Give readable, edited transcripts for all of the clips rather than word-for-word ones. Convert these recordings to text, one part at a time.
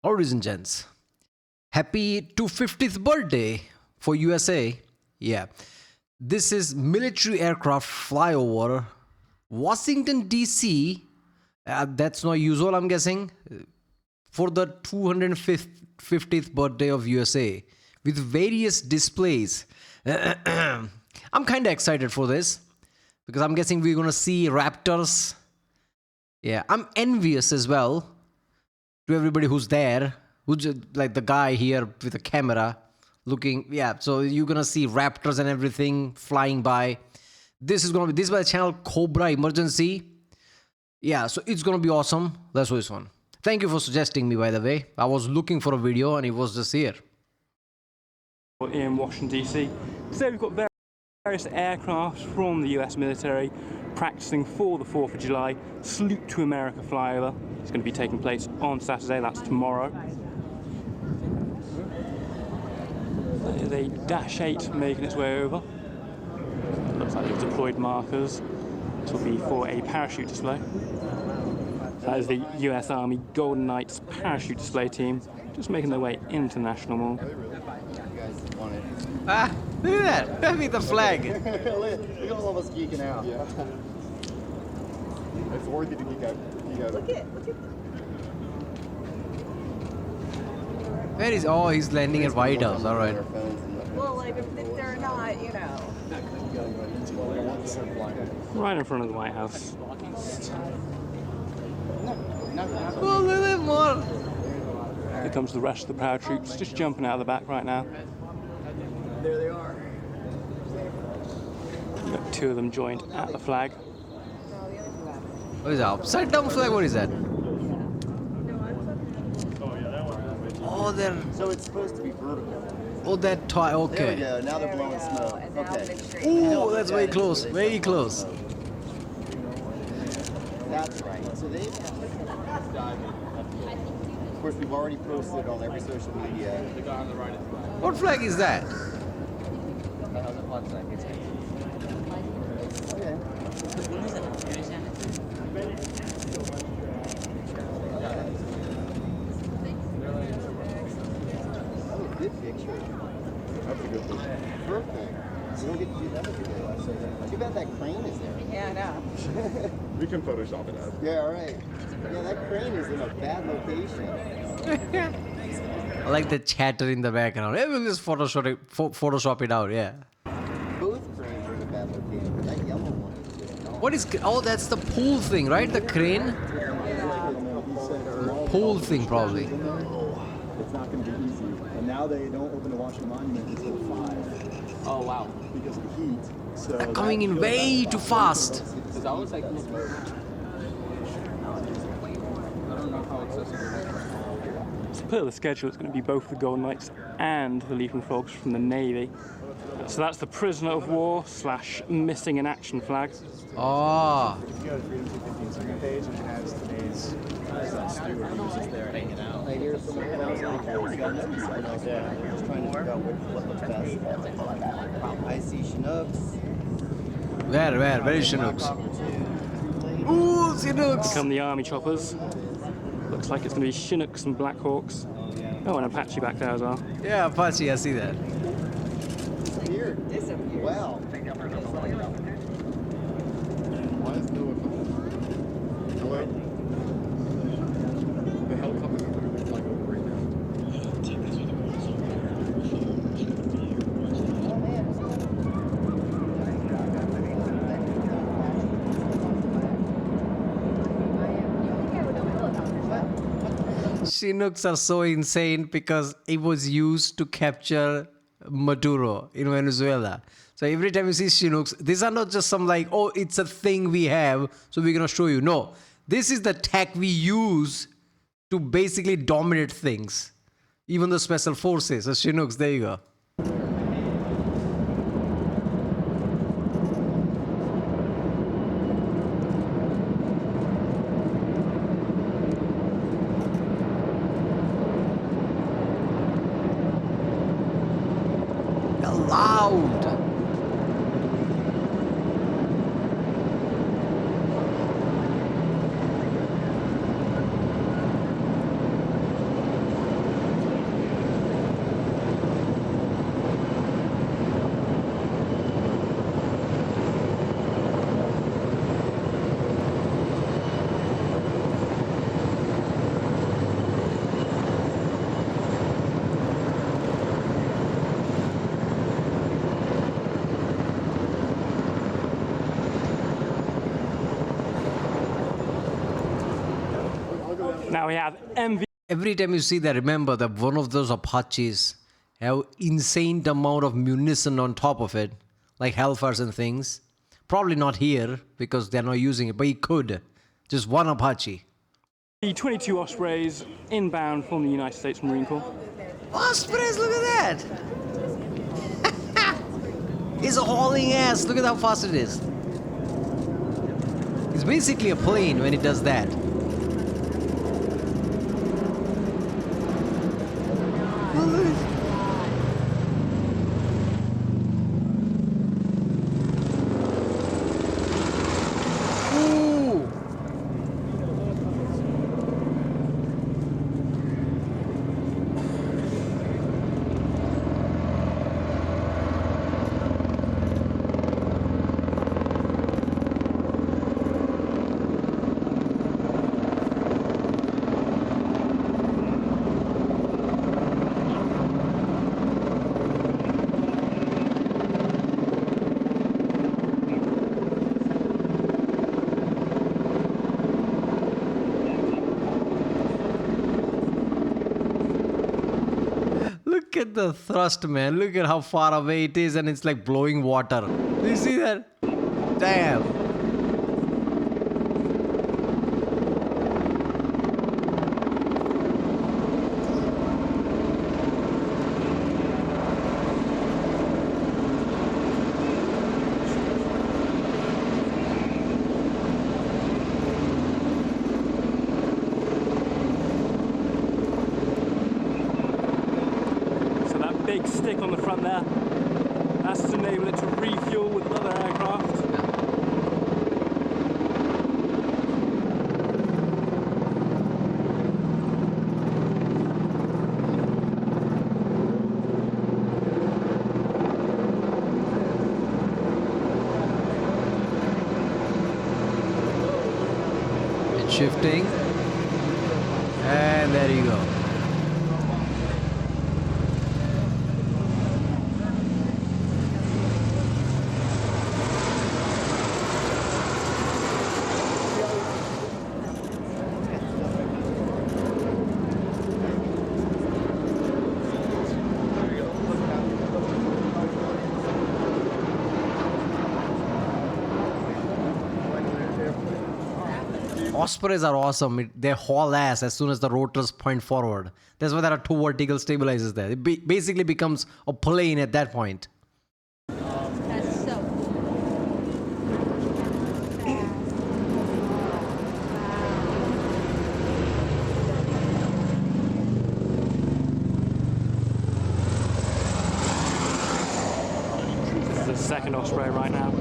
Origin gents. Happy 250th birthday for USA. Yeah. This is military aircraft flyover Washington D.C. That's not usual, I'm guessing. For the 250th birthday of USA with various displays. I'm kind of excited for this because I'm guessing we're going to see Raptors. Yeah, I'm envious as well to everybody who's there, who's like the guy here with the camera looking. Yeah, so you're going to see Raptors and everything flying by. This is by the channel Cobra Emergency. Yeah, so it's going to be awesome. Let's do this one. Thank you for suggesting me, by the way. I was looking for a video and it was just here. In Washington D.C. Today we've got various aircraft from the US military practicing for the 4th of July Salute to America flyover. It's going to be taking place on Saturday, that's tomorrow. There's a Dash 8 making its way over. Looks like they've deployed markers. This will be for a parachute display. That is the US Army Golden Knights parachute display team, just making their way into National Mall. Ah, look at that! Look at the flag! Look at all of us geeking out. Yeah. It's worth it to geek out. Look at. Where is? Oh, he's landing at White House. All right. Well, like if they're not, you know. Right in front of the White House. Oh, look at that more. Here comes the rest of the paratroops, just jumping out of the back right now. There they are. We've got two of them joined at the flag. What is that? Upside down flag? What is that? Oh, they're. So it's supposed to be vertical. Oh, that toy. Okay. There we go. Now they're blowing smoke. Okay. Ooh, that's very close. Very close. That's right. So they. Of course, we've already posted on every social media. What flag is that? Okay. Oh, good picture. That's a good picture. Perfect. We don't get to do that every day. Too bad that crane is there. Yeah, I know. We can Photoshop it out. Yeah, all right. Yeah, that crane is in a bad location. I like the chatter in the background. Hey, we'll just Photoshop it out. Yeah. Both cranes are in a bad location. That yellow one is good. What is? Oh, that's the pool thing, right? The crane. Pool thing, probably. It's not going to be easy. And now they don't open the Washington Monument until 5. Oh wow. Because of the heat. So They're coming in way too fast. Because that was like, I don't know how accessible. So per the schedule, it's going to be both the Golden Knights and the Leaping Frogs from the Navy. So that's the prisoner of war / missing in action flag. Oh. if you go to Freedom 250 Instagram page and it has today's steward, he was just there hanging out. I hear some of the house on the just trying to figure out what looks best. I see Chinooks. Where? Where is Chinooks? Ooh, Chinooks! Come the Army choppers. Looks like it's going to be Chinooks and Blackhawks. Oh, and Apache back there as well. Yeah, Apache, I see that. Disappeared. Wow. Why is no one coming? Hello? The helicopter's literally flying over right now. Chinooks are so insane because it was used to capture Maduro in Venezuela. So every time you see Chinooks, these are not just some like, oh, it's a thing we have, so we're going to show you. No, this is the tech we use to basically dominate things. Even the special forces, the Chinooks, there you go. Loud. Now we have MV. Every time you see that, remember that one of those Apaches have insane amount of munition on top of it, like Hellfires and things. Probably not here because they're not using it, but he could. Just one Apache. V-22 Ospreys inbound from the United States Marine Corps. Ospreys, look at that! He's hauling ass. Look at how fast it is. It's basically a plane when it does that. Look at the thrust, man. Look at how far away it is and it's like blowing water. Do you see that? Damn. Big stick on the front there. That's to enable it to refuel with other aircraft. It's shifting. And there you go. Ospreys are awesome. They haul ass as soon as the rotors point forward. That's why there are two vertical stabilizers there. It basically becomes a plane at that point. That's so This is the second Osprey right now.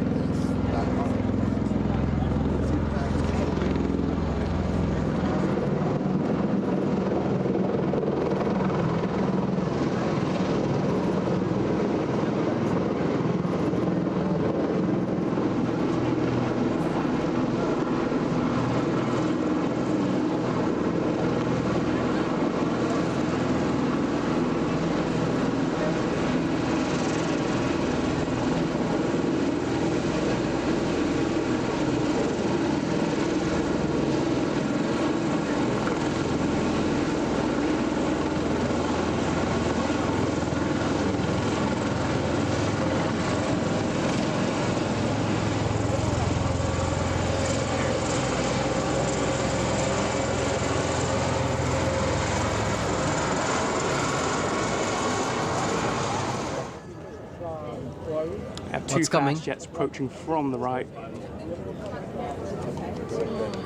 Have two What's coming? fast jets approaching from the right.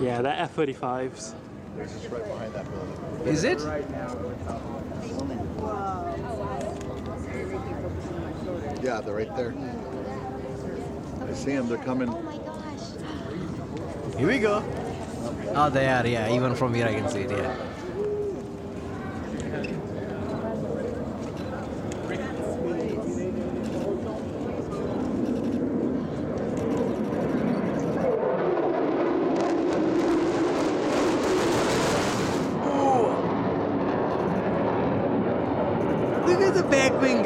Yeah, they're F-35s. They're just right behind that building. Is it? Yeah, they're right there. I see them. They're coming. Oh my gosh. Here we go. Oh, they are, yeah. Even from here I can see it, yeah. Look at the back wing.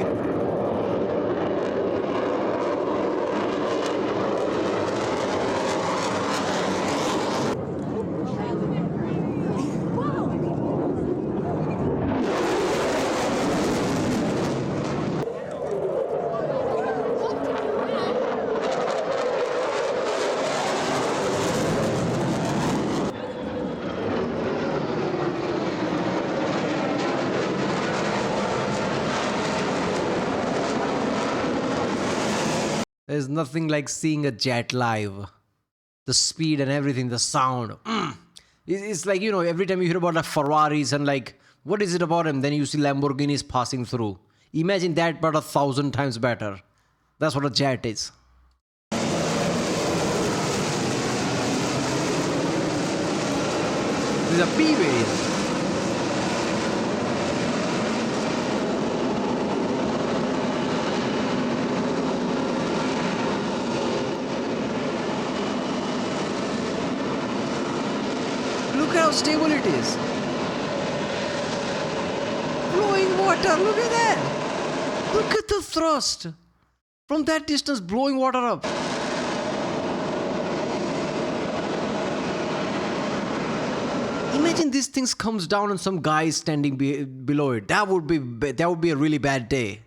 There's nothing like seeing a jet live. The speed and everything, the sound. It's like, every time you hear about like Ferraris and like, what is it about them? Then you see Lamborghinis passing through. Imagine that, but 1,000 times better. That's what a jet is. This is a B variant. Look how stable it is. Blowing water, look at that. Look at the thrust. From that distance, blowing water up. Imagine this thing comes down and some guy is standing below it. That would be a really bad day.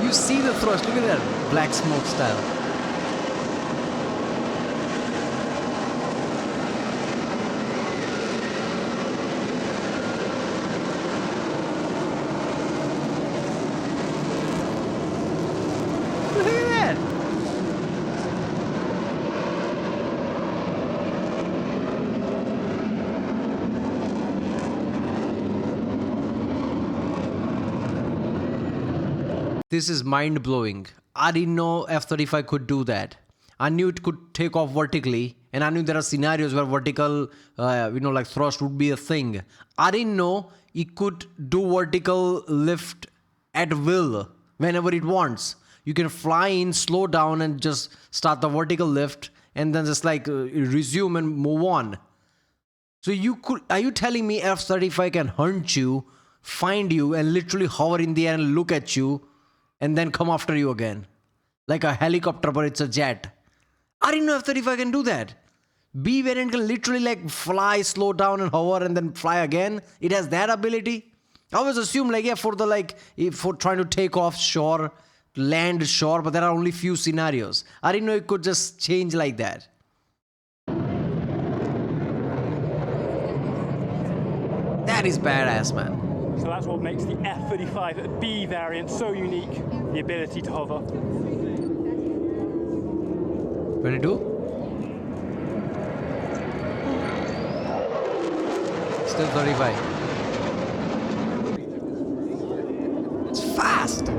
You see the thrust, look at that black smoke style. Look at that. This is mind-blowing. I didn't know F-35 could do that. I knew it could take off vertically, and I knew there are scenarios where vertical, like thrust would be a thing. I didn't know it could do vertical lift at will whenever it wants. You can fly in, slow down, and just start the vertical lift, and then just like resume and move on. So are you telling me F-35 can hunt you, find you, and literally hover in the air and look at you, and then come after you again? Like a helicopter, but it's a jet. I didn't know F-35 can do that. B variant can literally like fly, slow down and hover and then fly again. It has that ability. I always assume for trying to take off shore, land shore, but there are only few scenarios. I didn't know it could just change like that. That is badass, man. So that's what makes the F-35B variant so unique, the ability to hover. 22? Still 35. It's fast!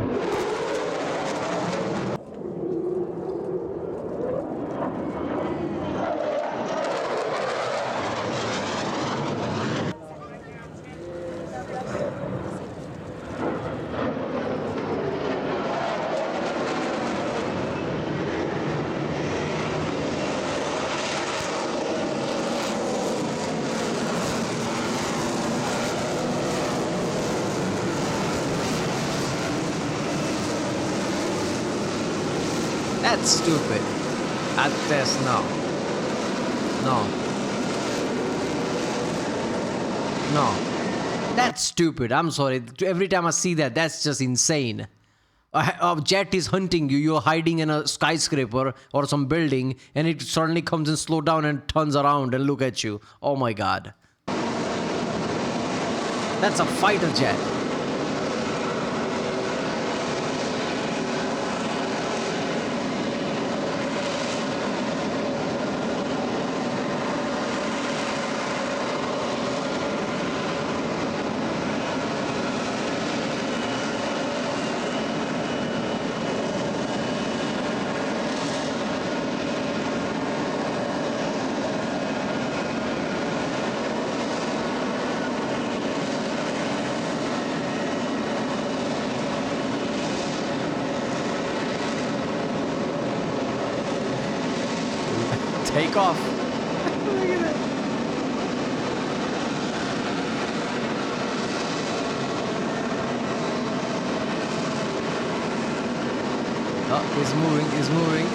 That's stupid. At this, no. That's stupid. I'm sorry. Every time I see that, that's just insane. A jet is hunting you. You're hiding in a skyscraper or some building, and it suddenly comes and slow down and turns around and look at you. Oh my God. That's a fighter jet. Take off. Look at that. Oh, it's moving, it's moving.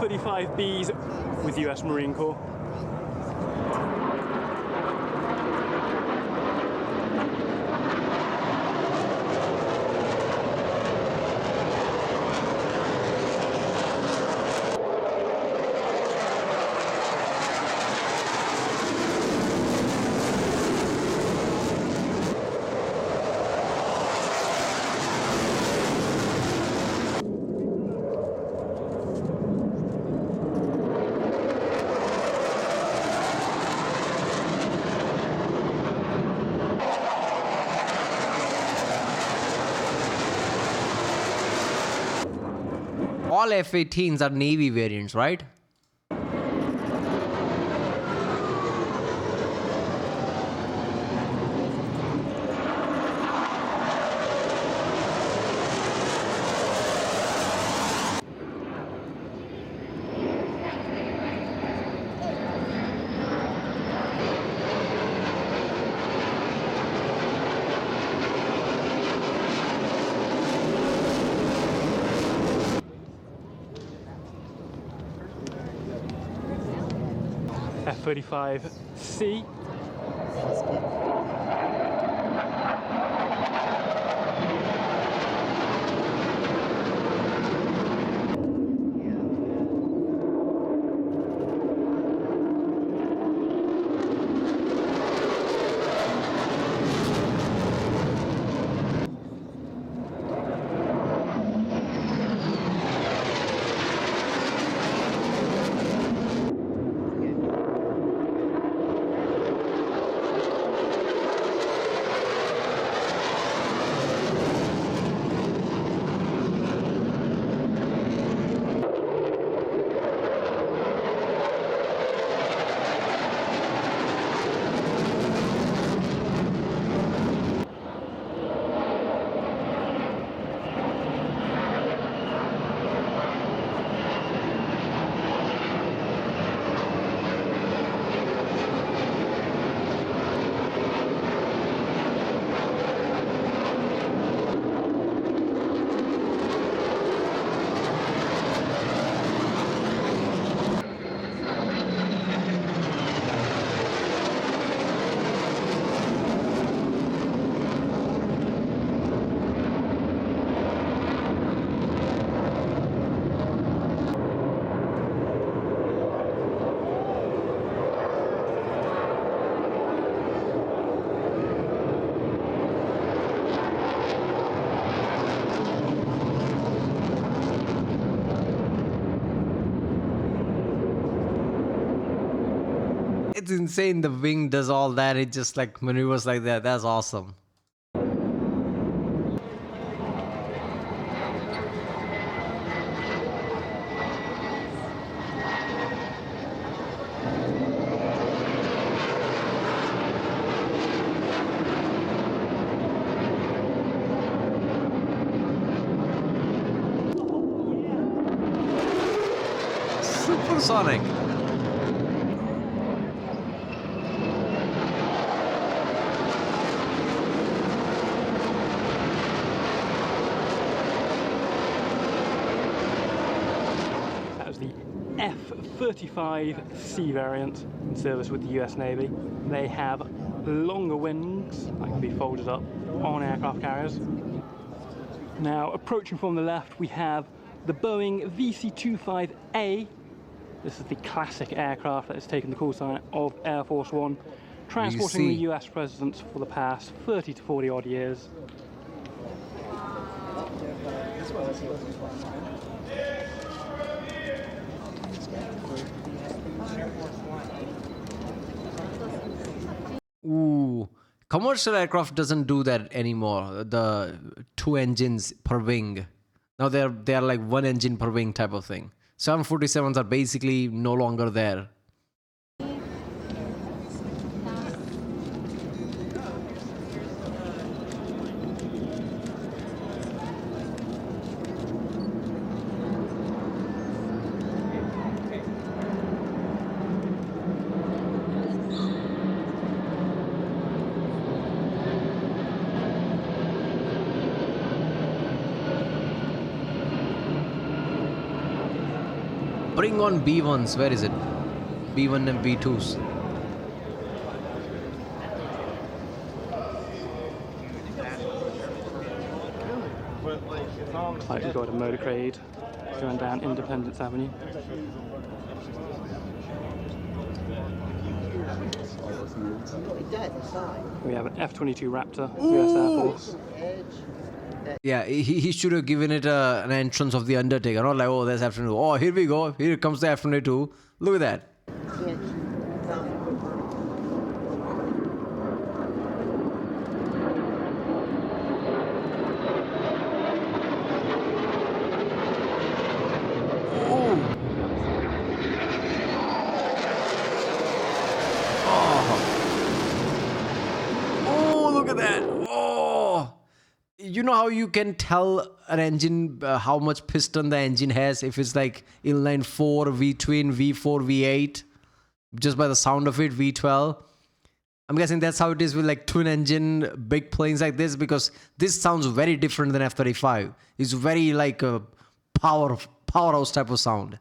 F-35Bs with US Marine Corps. All F-18s are Navy variants, right? F-35C. It's insane the wing does all that. It just like maneuvers like that. That's awesome. Supersonic. F-35C variant in service with the US Navy. They have longer wings that can be folded up on aircraft carriers. Now, approaching from the left, we have the Boeing VC-25A. This is the classic aircraft that has taken the call sign of Air Force One, transporting the US presidents for the past 30 to 40 odd years. Ooh, commercial aircraft doesn't do that anymore. The 2 engines per wing. Now they're like 1 engine per wing type of thing. 747s are basically no longer there. Bring on B1s. Where is it? B1 and B2s. Like we've got a motorcade going down Independence Avenue. We have an F-22 Raptor, US Air Force. Yeah, he should have given it an entrance of the Undertaker. Not like, oh, there's F-22. Oh, here we go. Here comes the F-22. Look at that. Oh, look at that. Oh. You know how you can tell an engine how much piston the engine has if it's like inline 4, V-twin, V4, V8, just by the sound of it, V12. I'm guessing that's how it is with like twin engine big planes like this, because this sounds very different than F-35. It's very like a powerhouse type of sound.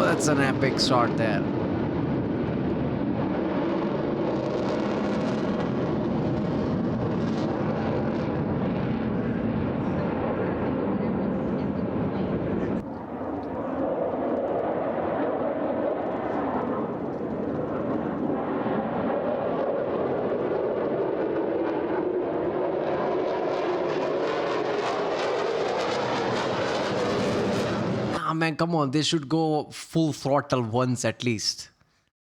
That's an epic shot there. Man, come on, they should go full throttle once at least.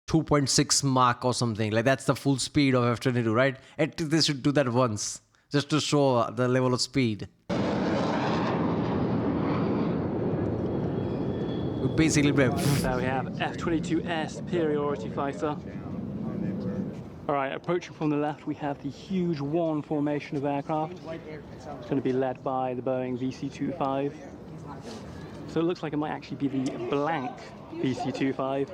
2.6 Mach or something. Like that's the full speed of F-22, right? At least they should do that once, just to show the level of speed. Basically, So we have F-22S superiority fighter. Alright, approaching from the left, we have the huge one formation of aircraft. It's going to be led by the Boeing VC-25. So it looks like it might actually be the blank VC-25,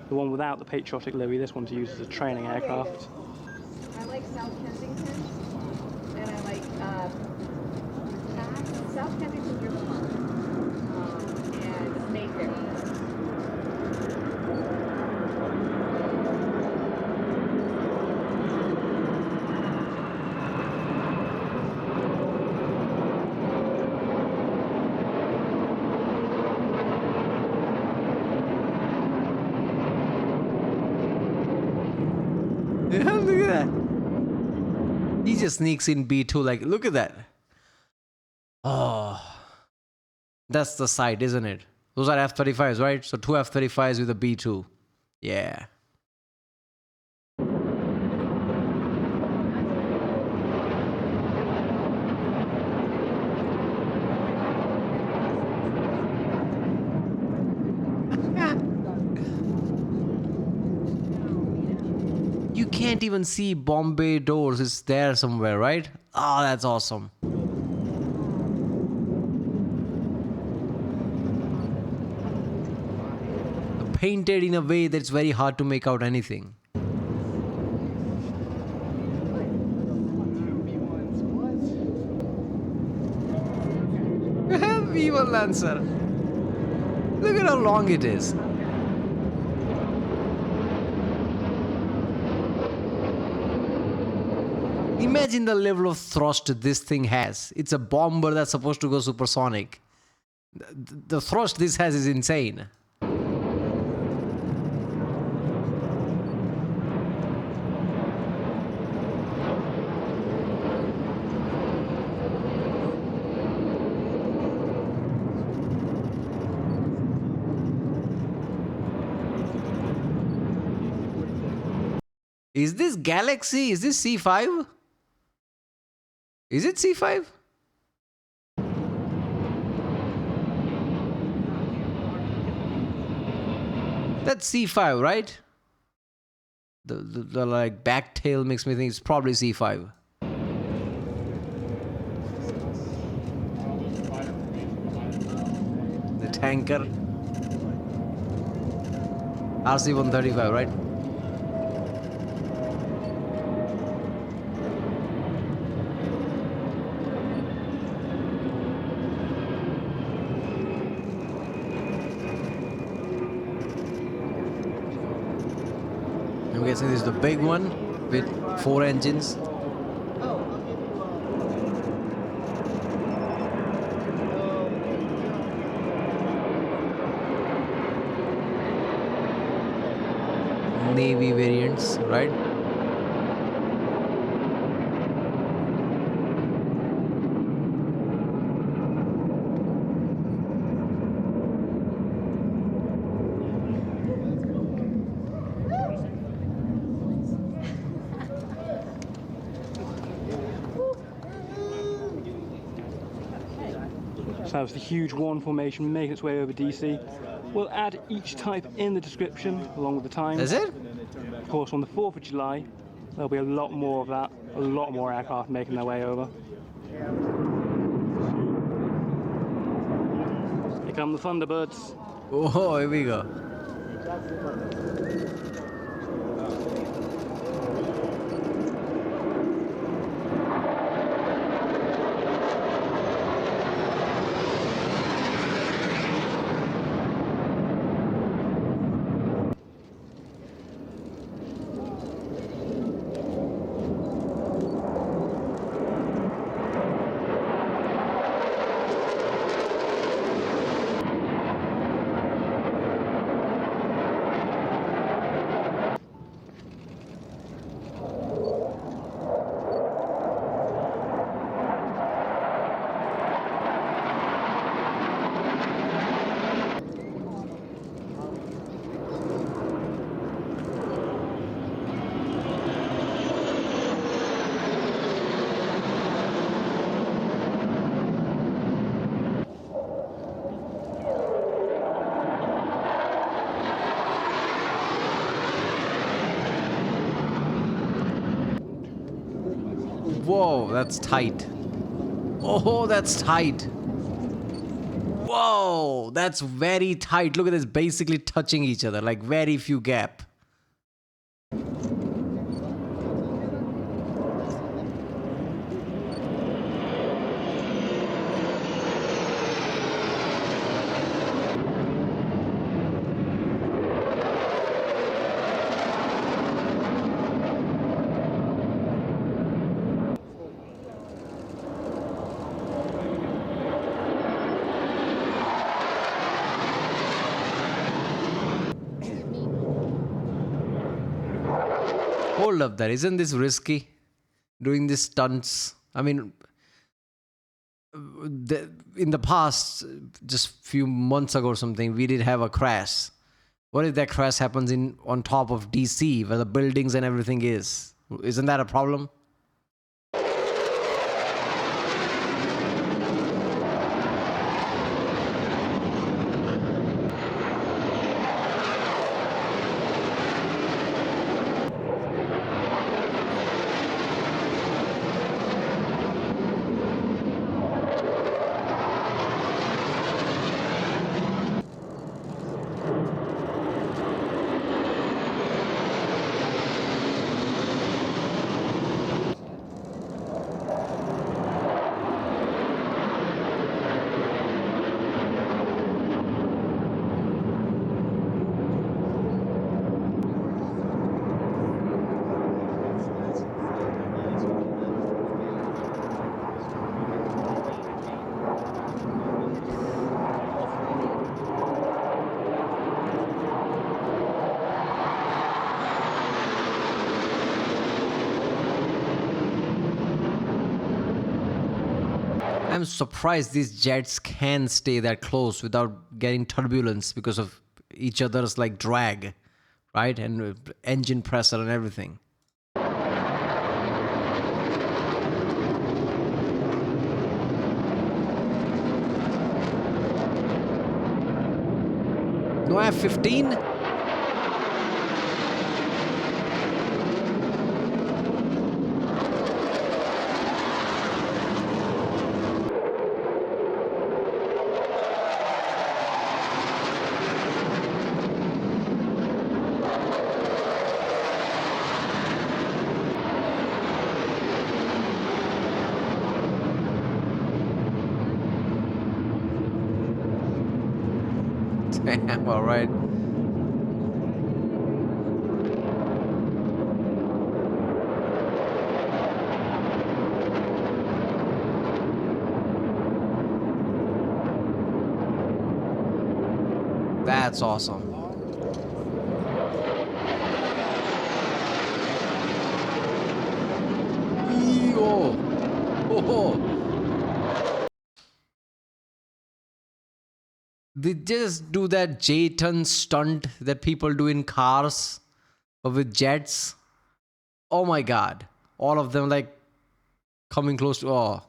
the one without the patriotic levy. This one's used as a training aircraft. I like South Kensington, and I like South Kensington River Park, and Mayfair. Yeah, look at that. He just sneaks in B2, like, look at that. Oh, that's the sight, isn't it? Those are F-35s, right? So 2 F-35s with a B2. Yeah. You can't even see Bombay doors. It's there somewhere, right? Oh, that's awesome. Painted in a way that's very hard to make out anything. V1 Lancer. Look at how long it is. Imagine the level of thrust this thing has. It's a bomber that's supposed to go supersonic. The thrust this has is insane. Is this Galaxy? Is this C5? Is it C5? That's C5, right? The like back tail makes me think it's probably C5. The tanker. RC-135, right? I'm guessing this is the big one with 4 engines. Navy variants, right? So that was the huge one formation making its way over DC. We'll add each type in the description along with the time. Is it? Of course, on the 4th of July, there'll be a lot more of that, a lot more aircraft making their way over. Here come the Thunderbirds. Oh, here we go. Whoa, that's tight. Oh, that's tight. Whoa, that's very tight. Look at this, basically touching each other, like very few gap. Hold up there, isn't this risky? Doing these stunts. I mean, in the past, just few months ago or something, we did have a crash. What if that crash happens on top of DC, where the buildings and everything is? Isn't that a problem? I'm surprised these jets can stay that close without getting turbulence because of each other's like drag, right? And engine pressure and everything. No F-15? Damn, all right. That's awesome. Yo. Oh. They just do that J-turn stunt that people do in cars or with jets. Oh my god. All of them like coming close to... Oh.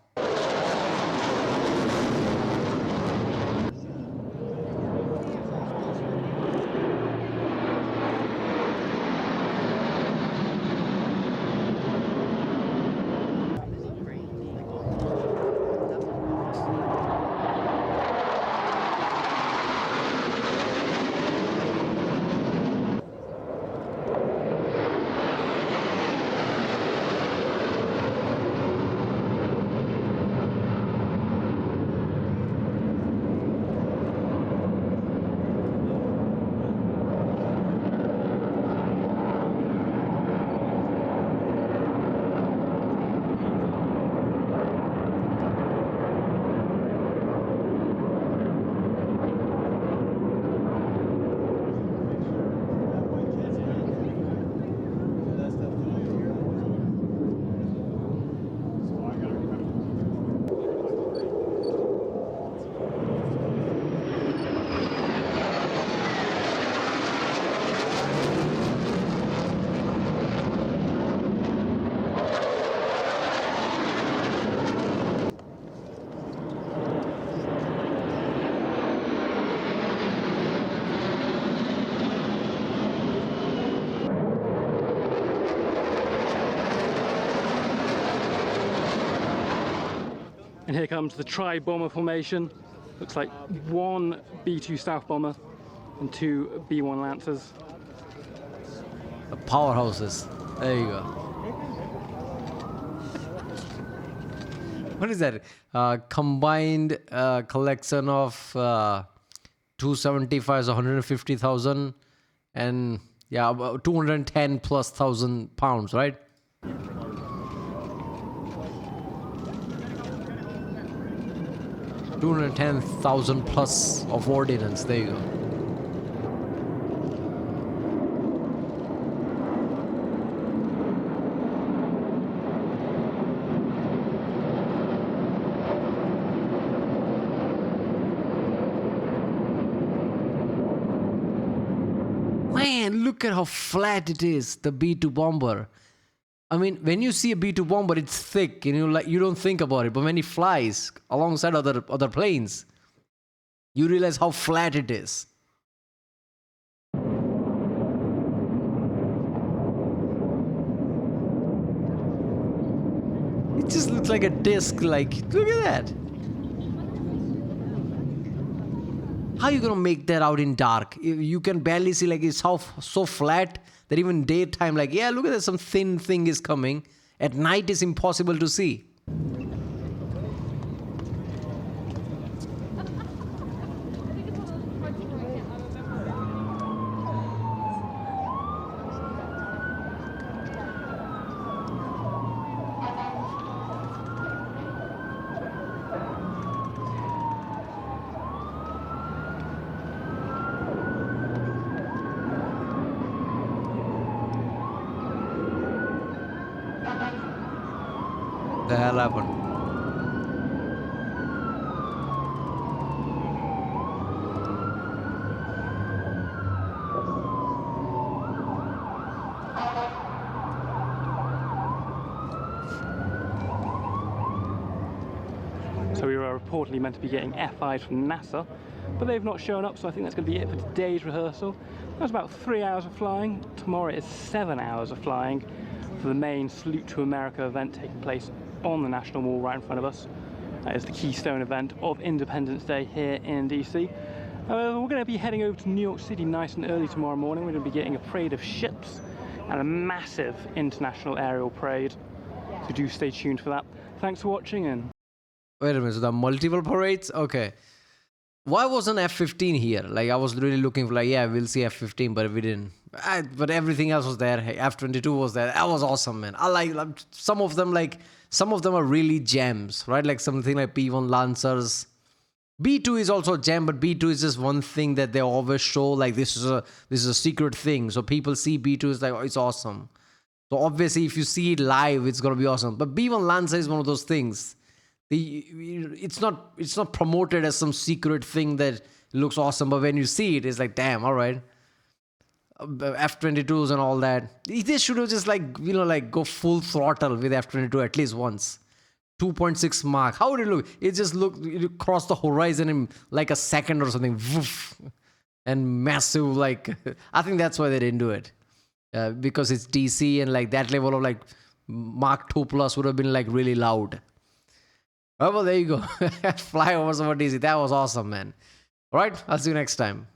And here comes the tri-bomber formation. Looks like one B-2 South bomber and two B-1 Lancers. The powerhouses. There you go. What is that? Combined collection of 275, so 150,000, and yeah, about 210 plus thousand pounds, right? 210,000 plus of ordnance. There you go. Man, look at how flat it is, the B-2 bomber. I mean, when you see a B-2 bomber, it's thick, and you don't think about it. But when it flies alongside other planes, you realize how flat it is. It just looks like a disc. Like, look at that. How are you gonna make that out in dark? You can barely see. Like, it's so flat that even daytime, like, yeah, look at that, some thin thing is coming. At night, it's impossible to see. The hell happened? So we were reportedly meant to be getting FIs from NASA, but they've not shown up, so I think that's going to be it for today's rehearsal. That was about 3 hours of flying. Tomorrow is 7 hours of flying for the main Salute to America event taking place on the National Mall right in front of us. That is the keystone event of Independence Day here in DC. We're going to be heading over to New York City nice and early tomorrow morning. We're going to be getting a parade of ships and a massive international aerial parade. So do stay tuned for that. Thanks for watching and... Wait a minute, so the multiple parades? Okay. Why wasn't F-15 here? Like, I was really looking for, like, yeah, we'll see F-15, but we didn't. But everything else was there. Hey, F-22 was there. That was awesome, man. I like some of them, are really gems, right? Like something like P-1 Lancers. B-2 is also a gem, but B-2 is just one thing that they always show, like, this is a secret thing. So people see B-2, it's like, oh, it's awesome. So obviously, if you see it live, it's going to be awesome. But B-1 Lancer is one of those things. It's not promoted as some secret thing that looks awesome, but when you see it, it's like, damn, all right. F-22s and all that. They should have just go full throttle with F-22 at least once. 2.6 Mach. How would it look? It crossed the horizon in like a second or something. Woof. And massive, like, I think that's why they didn't do it. Because it's DC and like that level of like Mach 2 plus would have been like really loud. Oh, well, there you go. Flyovers over DC. That was awesome, man. All right, I'll see you next time.